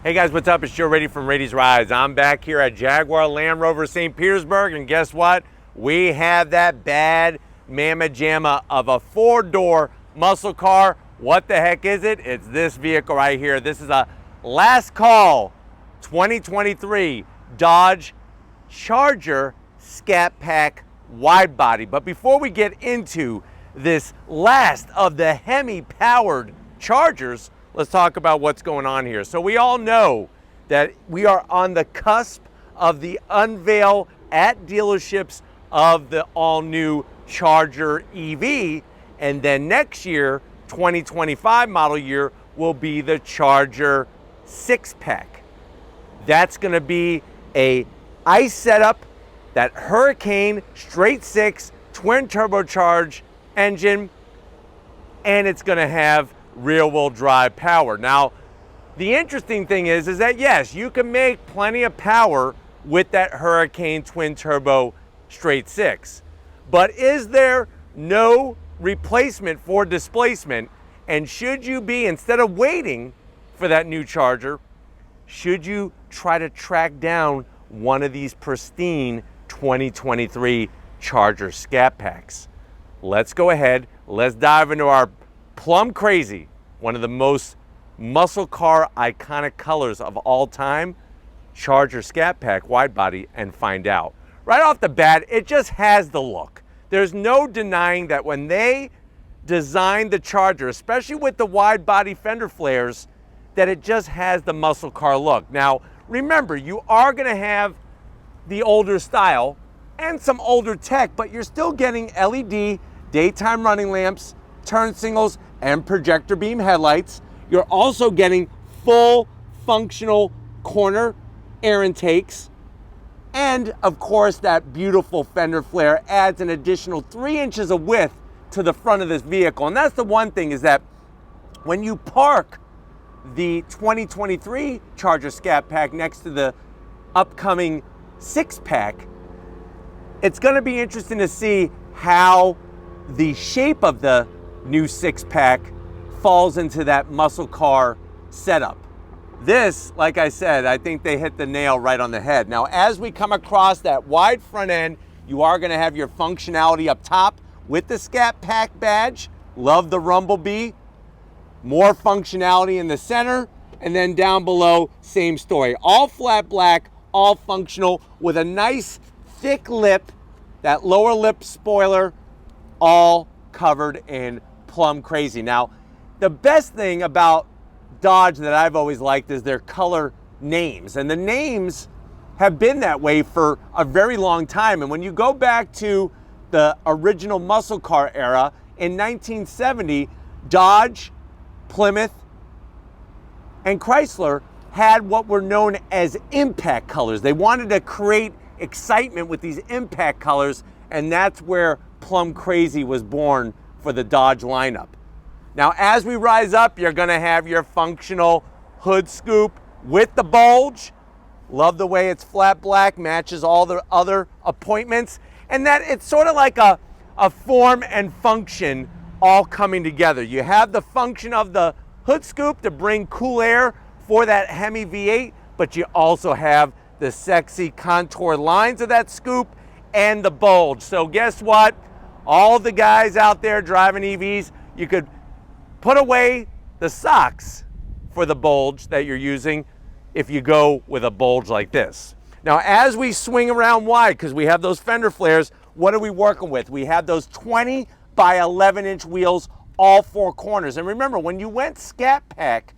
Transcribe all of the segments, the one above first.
Hey guys, what's up? It's Joe Rady from Rady's Rides. I'm back here at Jaguar Land Rover St. Petersburg, and guess what? We have that bad mamma jamma of a four-door muscle car. What the heck is it? It's this vehicle right here. This is a last call 2023 Dodge Charger Scat Pack wide body. But before we get into this last of the Hemi powered Chargers, let's talk about what's going on here. So we all know that we are on the cusp of the unveil at dealerships of the all-new Charger EV, and then next year, 2025 model year, will be the Charger SixPack. That's gonna be a ICE setup, that Hurricane straight six twin turbocharged engine, and it's gonna have rear-wheel drive power. Now, the interesting thing is that yes, you can make plenty of power with that Hurricane twin turbo straight six, but is there no replacement for displacement? And should you be, instead of waiting for that new Charger, should you try to track down one of these pristine 2023 Charger Scat Packs? Let's go ahead, let's dive into our plum crazy, one of the most muscle car iconic colors of all time, Charger Scat Pack wide body, and find out. Right off the bat, it just has the look. There's no denying that when they designed the Charger, especially with the wide body fender flares, that it just has the muscle car look. Now, remember, you are gonna have the older style and some older tech, but you're still getting LED daytime running lamps, turn signals, and projector beam headlights. You're also getting full functional corner air intakes. And of course, that beautiful fender flare adds an additional 3 inches of width to the front of this vehicle. And that's the one thing, is that when you park the 2023 Charger Scat Pack next to the upcoming SixPack, it's gonna be interesting to see how the shape of the new SixPack falls into that muscle car setup. This, like I said, I think they hit the nail right on the head. Now, as we come across that wide front end, you are gonna have your functionality up top with the Scat Pack badge. Love the Rumblebee. More functionality in the center, and then down below, same story. All flat black, all functional, with a nice thick lip, that lower lip spoiler, all covered in plum crazy. Now, the best thing about Dodge that I've always liked is their color names. And the names have been that way for a very long time. And when you go back to the original muscle car era, in 1970, Dodge, Plymouth, and Chrysler had what were known as impact colors. They wanted to create excitement with these impact colors, and that's where plum crazy was born for the Dodge lineup. Now, as we rise up, you're gonna have your functional hood scoop with the bulge. Love the way it's flat black, matches all the other appointments, and that it's sort of like a form and function all coming together. You have the function of the hood scoop to bring cool air for that Hemi V8, but you also have the sexy contour lines of that scoop and the bulge. So guess what? All the guys out there driving EVs, you could put away the socks for the bulge that you're using if you go with a bulge like this. Now, as we swing around wide, because we have those fender flares, what are we working with? We have those 20 by 11 inch wheels, all four corners. And remember, when you went Scat Pack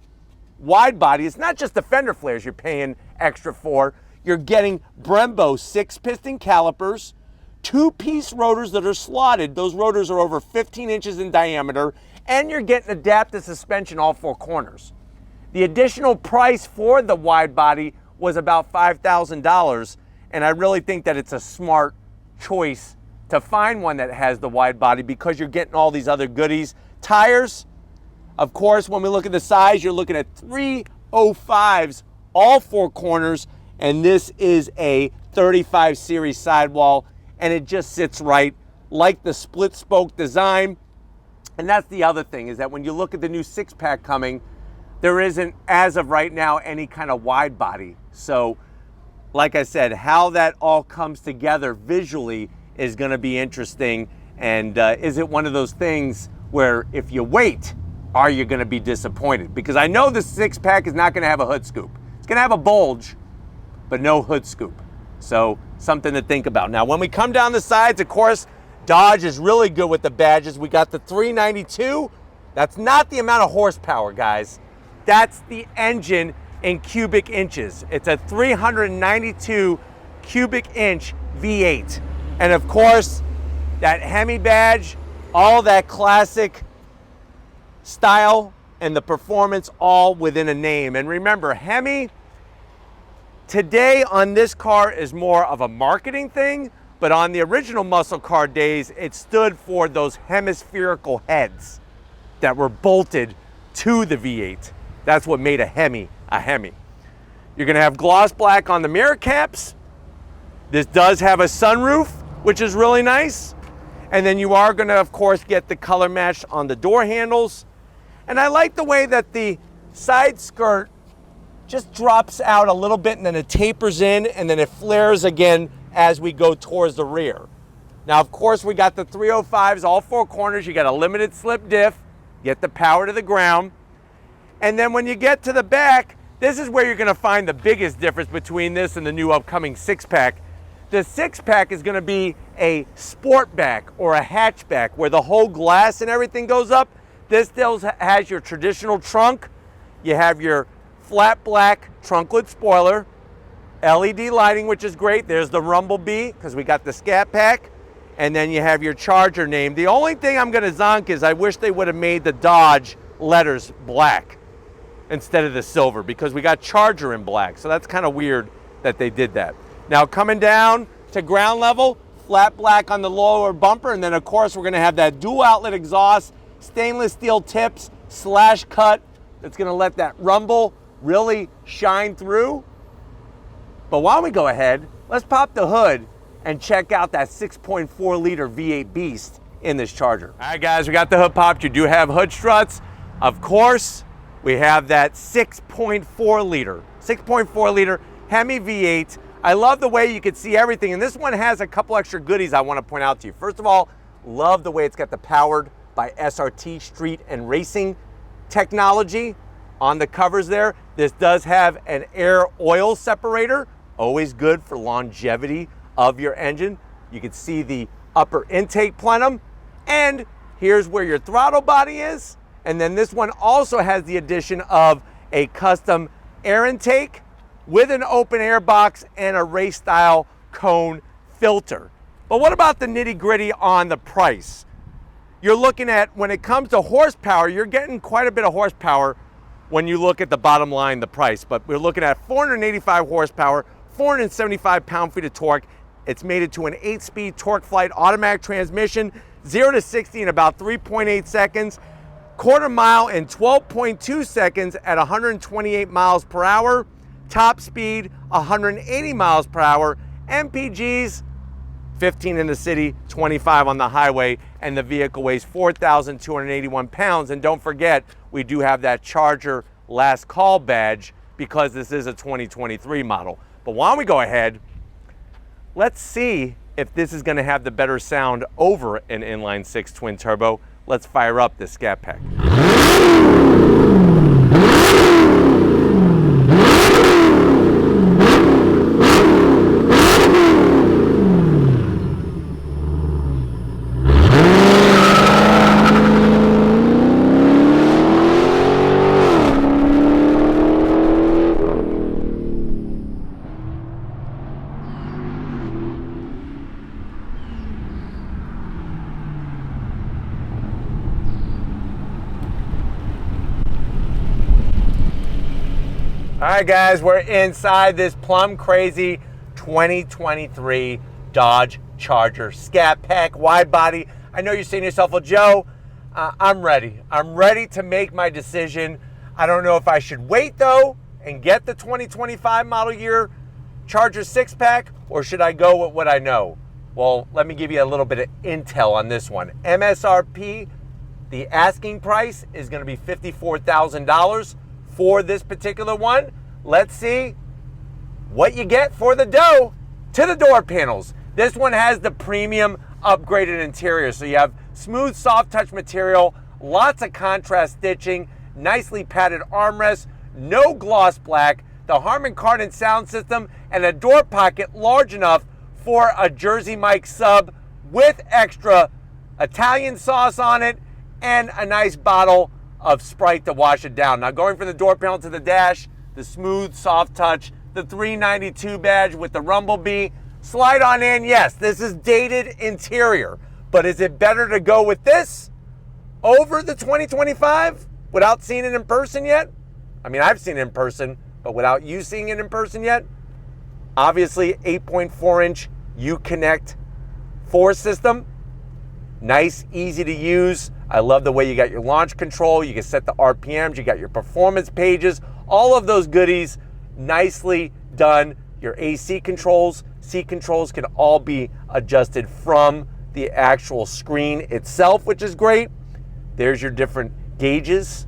wide body, it's not just the fender flares you're paying extra for. You're getting Brembo 6-piston calipers, 2-piece rotors that are slotted. Those rotors are over 15 inches in diameter, and you're getting adaptive suspension all four corners. The additional price for the wide body was about $5,000, and I really think that it's a smart choice to find one that has the wide body, because you're getting all these other goodies. Tires, of course, when we look at the size, you're looking at 305s, all four corners, and this is a 35 series sidewall, and it just sits right, like the split spoke design. And that's the other thing, is that when you look at the new SixPack coming, there isn't, as of right now, any kind of wide body. So, like I said, how that all comes together visually is gonna be interesting. And is it one of those things where if you wait, are you gonna be disappointed? Because I know the SixPack is not gonna have a hood scoop. It's gonna have a bulge, but no hood scoop. So something to think about. Now, when we come down the sides, of course, Dodge is really good with the badges. We got the 392. That's not the amount of horsepower, guys. That's the engine in cubic inches. It's a 392 cubic inch V8. And of course, that Hemi badge, all that classic style and the performance all within a name. And remember, Hemi today on this car is more of a marketing thing, but on the original muscle car days, it stood for those hemispherical heads that were bolted to the V8. That's what made a Hemi a Hemi. You're gonna have gloss black on the mirror caps. This does have a sunroof, which is really nice. And then you are gonna, of course, get the color match on the door handles. And I like the way that the side skirt just drops out a little bit and then it tapers in and then it flares again as we go towards the rear. Now, of course, we got the 305s, all four corners. You got a limited slip diff, get the power to the ground. And then when you get to the back, this is where you're gonna find the biggest difference between this and the new upcoming SixPack. The SixPack is gonna be a Sportback or a hatchback where the whole glass and everything goes up. This still has your traditional trunk. You have your flat black trunklet spoiler, LED lighting, which is great. There's the Rumblebee, because we got the Scat Pack. And then you have your Charger name. The only thing I'm gonna zonk is I wish they would have made the Dodge letters black instead of the silver, because we got Charger in black. So that's kind of weird that they did that. Now coming down to ground level, flat black on the lower bumper. And then of course we're gonna have that dual outlet exhaust, stainless steel tips, slash cut. That's gonna let that rumble really shine through. But why don't we go ahead, let's pop the hood and check out that 6.4 liter V8 beast in this Charger. All right guys, we got the hood popped. You do have hood struts. Of course, we have that 6.4 liter Hemi V8. I love the way you can see everything. And this one has a couple extra goodies I want to point out to you. First of all, love the way it's got the powered by SRT street and racing technology on the covers there. This does have an air oil separator, always good for longevity of your engine. You can see the upper intake plenum, and here's where your throttle body is. And then this one also has the addition of a custom air intake with an open air box and a race style cone filter. But what about the nitty gritty on the price? You're looking at, when it comes to horsepower, you're getting quite a bit of horsepower when you look at the bottom line, the price. But we're looking at 485 horsepower, 475 pound-feet of torque. It's mated to an 8-speed torque flight automatic transmission, 0 to 60 in about 3.8 seconds, quarter mile in 12.2 seconds at 128 miles per hour, top speed 180 miles per hour, MPGs 15 in the city, 25 on the highway, and the vehicle weighs 4,281 pounds. And don't forget, we do have that Charger last call badge because this is a 2023 model. But why don't we go ahead, let's see if this is gonna have the better sound over an inline six twin turbo. Let's fire up the Scat Pack. All right, guys, we're inside this plum crazy 2023 Dodge Charger Scat Pack wide body. I know you're saying to yourself, well, Joe, I'm ready. I'm ready to make my decision. I don't know if I should wait though and get the 2025 model year Charger 6-pack, or should I go with what I know? Well, let me give you a little bit of intel on this one. MSRP, the asking price is gonna be $54,000. for this particular one. Let's see what you get for the dough to the door panels. This one has the premium upgraded interior. So you have smooth, soft touch material, lots of contrast stitching, nicely padded armrests, no gloss black, the Harman Kardon sound system, and a door pocket large enough for a Jersey Mike sub with extra Italian sauce on it and a nice bottle of Sprite to wash it down. Now going from the door panel to the dash, the smooth, soft touch, the 392 badge with the Rumble Bee. Slide on in, yes, this is dated interior, but is it better to go with this over the 2025 without seeing it in person yet? I mean, I've seen it in person, but without you seeing it in person yet? Obviously, 8.4-inch Uconnect 4 system. Nice, easy to use. I love the way you got your launch control. You can set the RPMs. You got your performance pages. All of those goodies nicely done. Your AC controls, seat controls can all be adjusted from the actual screen itself, which is great. There's your different gauges.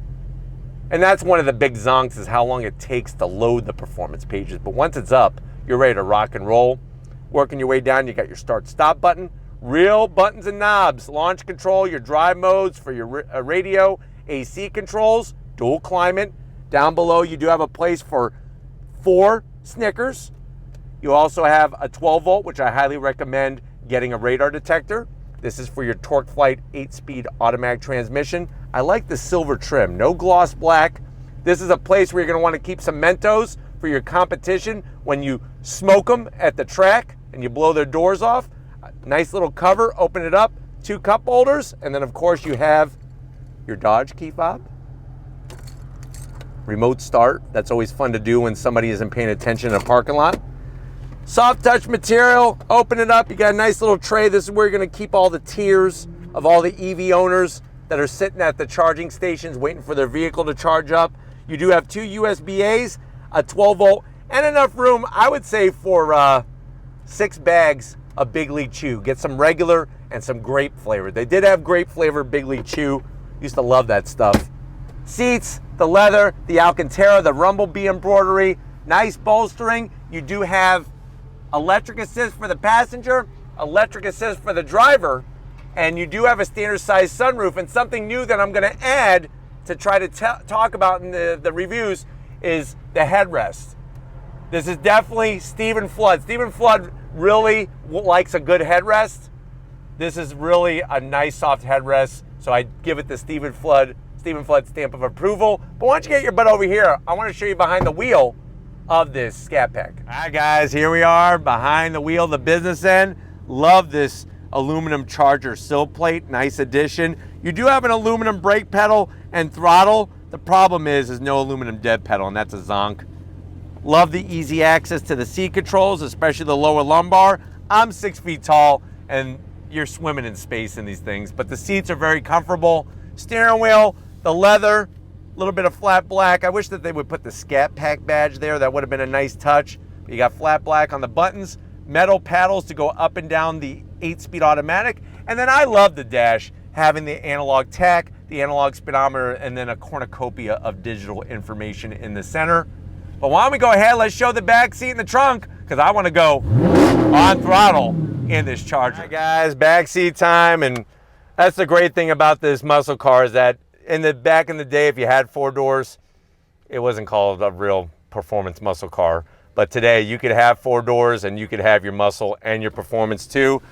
And that's one of the big zonks, is how long it takes to load the performance pages. But once it's up, you're ready to rock and roll. Working your way down, you got your start stop button, real buttons and knobs, launch control, your drive modes for your radio, AC controls, dual climate. Down below, you do have a place for 4 Snickers. You also have a 12 volt, which I highly recommend getting a radar detector. This is for your Torque Flight 8-speed automatic transmission. I like the silver trim, no gloss black. This is a place where you're gonna wanna keep some Mentos for your competition when you smoke them at the track and you blow their doors off. Nice little cover, open it up, 2 cup holders, and then of course you have your Dodge key fob. Remote start, that's always fun to do when somebody isn't paying attention in a parking lot. Soft touch material, open it up, you got a nice little tray. This is where you're gonna keep all the tiers of all the EV owners that are sitting at the charging stations waiting for their vehicle to charge up. You do have 2 USB-As, a 12 volt, and enough room, I would say, for 6 bags of Big League Chew. Get some regular and some grape flavor. They did have grape flavor Big League Chew. Used to love that stuff. Seats, the leather, the Alcantara, the Rumble Bee embroidery, nice bolstering. You do have electric assist for the passenger, electric assist for the driver, and you do have a standard size sunroof. And something new that I'm gonna add to try to talk about in the reviews is the headrest. This is definitely Stephen Flood. Stephen Flood really likes a good headrest. This is really a nice soft headrest, so I give it the Stephen Flood stamp of approval. But why don't you get your butt over here? I want to show you behind the wheel of this Scat Pack. All right, guys, here we are behind the wheel, the business end. Love this aluminum charger sill plate, nice addition. You do have an aluminum brake pedal and throttle. The problem is no aluminum dead pedal, and that's a zonk. Love the easy access to the seat controls, especially the lower lumbar. I'm 6 feet tall, and you're swimming in space in these things, but the seats are very comfortable. Steering wheel, the leather, a little bit of flat black. I wish that they would put the Scat Pack badge there. That would have been a nice touch. But you got flat black on the buttons, metal paddles to go up and down the 8-speed automatic. And then I love the dash, having the analog tach, the analog speedometer, and then a cornucopia of digital information in the center. But why don't we go ahead, let's show the back seat and the trunk, because I want to go on throttle in this Charger. All right, guys, back seat time. And that's the great thing about this muscle car, is that back in the day, if you had 4 doors, it wasn't called a real performance muscle car. But today you could have 4 doors and you could have your muscle and your performance too.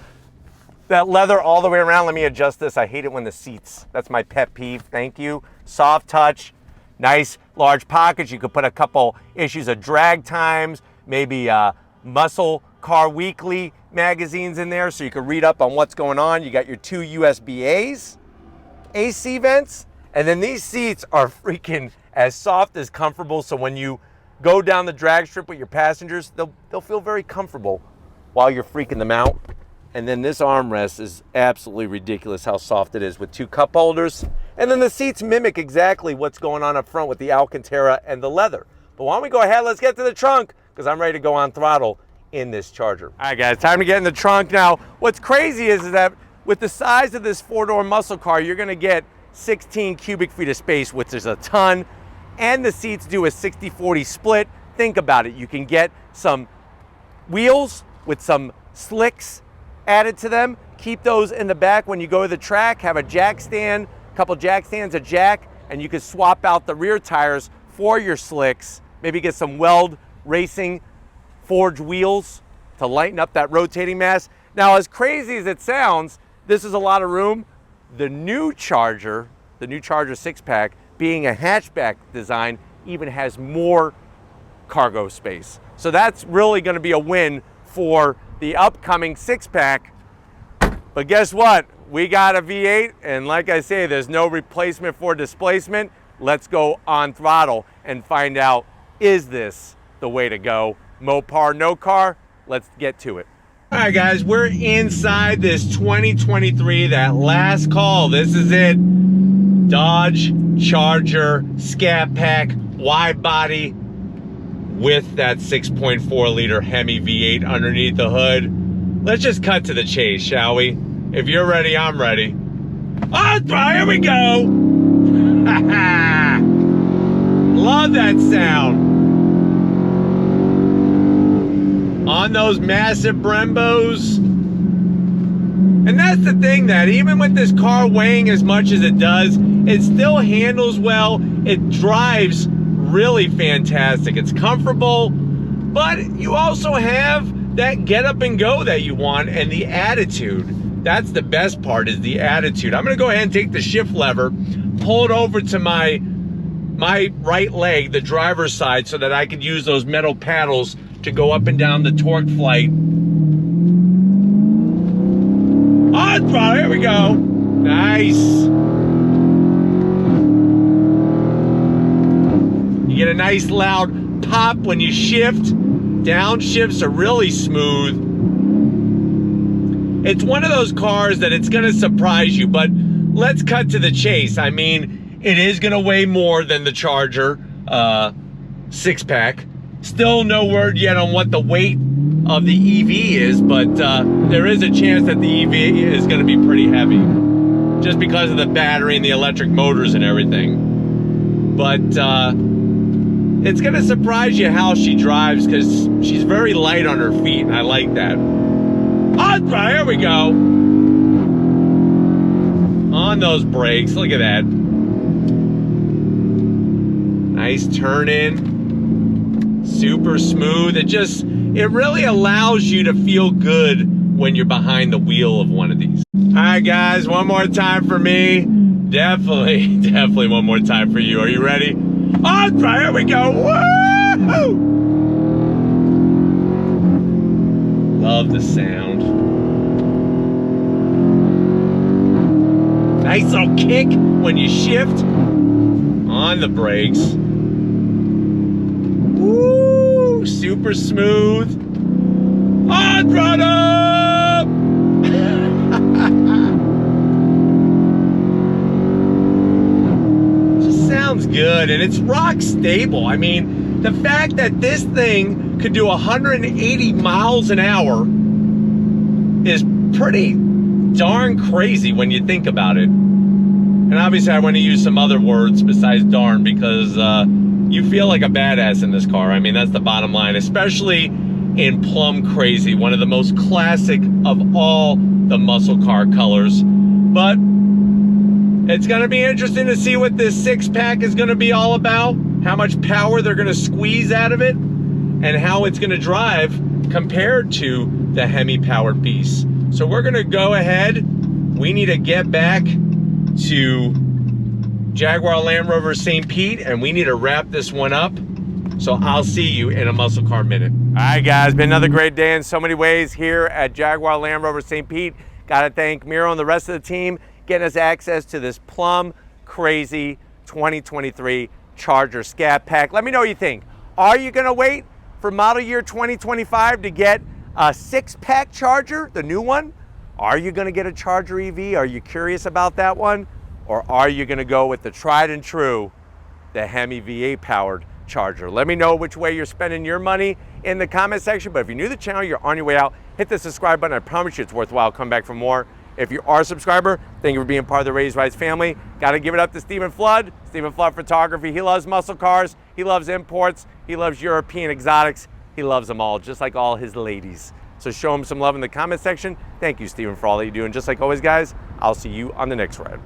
That leather all the way around, let me adjust this. I hate it when the seats, that's my pet peeve, thank you. Soft touch, nice large pockets. You could put a couple issues of drag times, maybe Muscle Car Weekly magazines in there so you can read up on what's going on. You got your 2 USB-As, AC vents, and then these seats are freaking as soft as comfortable, so when you go down the drag strip with your passengers, they'll feel very comfortable while you're freaking them out. And then this armrest is absolutely ridiculous how soft it is, with 2 cup holders. And then the seats mimic exactly what's going on up front with the Alcantara and the leather. But why don't we go ahead, let's get to the trunk, because I'm ready to go on throttle in this Charger. All right, guys, time to get in the trunk. Now, what's crazy is that with the size of this 4-door muscle car, you're gonna get 16 cubic feet of space, which is a ton. and the seats do a 60-40 split. Think about it. You can get some wheels with some slicks added to them. Keep those in the back when you go to the track. Have a jack stand, a couple jack stands, a jack, and you can swap out the rear tires for your slicks. Maybe get some Weld Racing forged wheels to lighten up that rotating mass. Now, as crazy as it sounds, this is a lot of room. The new Charger SixPack, being a hatchback design, even has more cargo space. So that's really going to be a win for the upcoming SixPack. But guess what? We got a V8, and like I say, there's no replacement for displacement. Let's go on throttle and find out, is this the way to go? Mopar, no car? Let's get to it. All right, guys, we're inside this 2023, that last call. This is it. Dodge Charger Scat Pack wide body with that 6.4 liter Hemi V8 underneath the hood. Let's just cut to the chase, shall we? If you're ready, I'm ready. Oh, here we go. Love that sound. On those massive Brembos. And that's the thing, that even with this car weighing as much as it does, it still handles well. It drives really fantastic. It's comfortable, but you also have that get up and go that you want, and the attitude. That's the best part, is the attitude. I'm gonna go ahead and take the shift lever, pull it over to my right leg, the driver's side, so that I could use those metal paddles to go up and down the torque flight. Oh, here we go. Nice. You get a nice loud pop when you shift. Downshifts are really smooth. It's one of those cars that it's gonna surprise you, but let's cut to the chase. I mean, it is gonna weigh more than the Charger SixPack. Still no word yet on what the weight of the EV is, but there is a chance that the EV is gonna be pretty heavy, just because of the battery and the electric motors and everything. But it's gonna surprise you how she drives, because she's very light on her feet, and I like that. Oh, here we go. On those brakes, look at that. Nice turn in. Super smooth. It really allows you to feel good when you're behind the wheel of one of these. All right, guys, one more time for me. Definitely one more time for you. Are you ready? Oh, here we go. Woo! Love the sound. Nice little kick when you shift on the brakes. Woo! Super smooth. On throttle! Just sounds good, and it's rock stable. I mean, the fact that this thing could do 180 miles an hour is pretty darn crazy when you think about it. And obviously I want to use some other words besides darn, because you feel like a badass in this car. I mean, that's the bottom line, especially in plum crazy, one of the most classic of all the muscle car colors. But it's going to be interesting to see what this SixPack is going to be all about, how much power they're going to squeeze out of it, and how it's going to drive compared to the Hemi powered beast. So we're going to go ahead. We need to get back to Jaguar Land Rover St. Pete, and we need to wrap this one up. So I'll see you in a muscle car minute. All right, guys, been another great day in so many ways here at Jaguar Land Rover St. Pete. Got to thank Miro and the rest of the team getting us access to this plum crazy 2023 Charger Scat Pack. Let me know what you think. Are you going to wait for model year 2025 to get a SixPack Charger, the new one? Are you going to get a Charger EV? Are you curious about that one? Or are you going to go with the tried and true, the Hemi V8 powered Charger? Let me know which way you're spending your money in the comment section. But if you're new to the channel, you're on your way out, hit the subscribe button. I promise you it's worthwhile. Come back for more. If you are a subscriber, thank you for being part of the Raised Rides family. Got to give it up to Stephen Flood. Stephen Flood Photography. He loves muscle cars. He loves imports. He loves European exotics. He loves them all, just like all his ladies. So show him some love in the comment section. Thank you, Stephen, for all that you do. And just like always, guys, I'll see you on the next ride.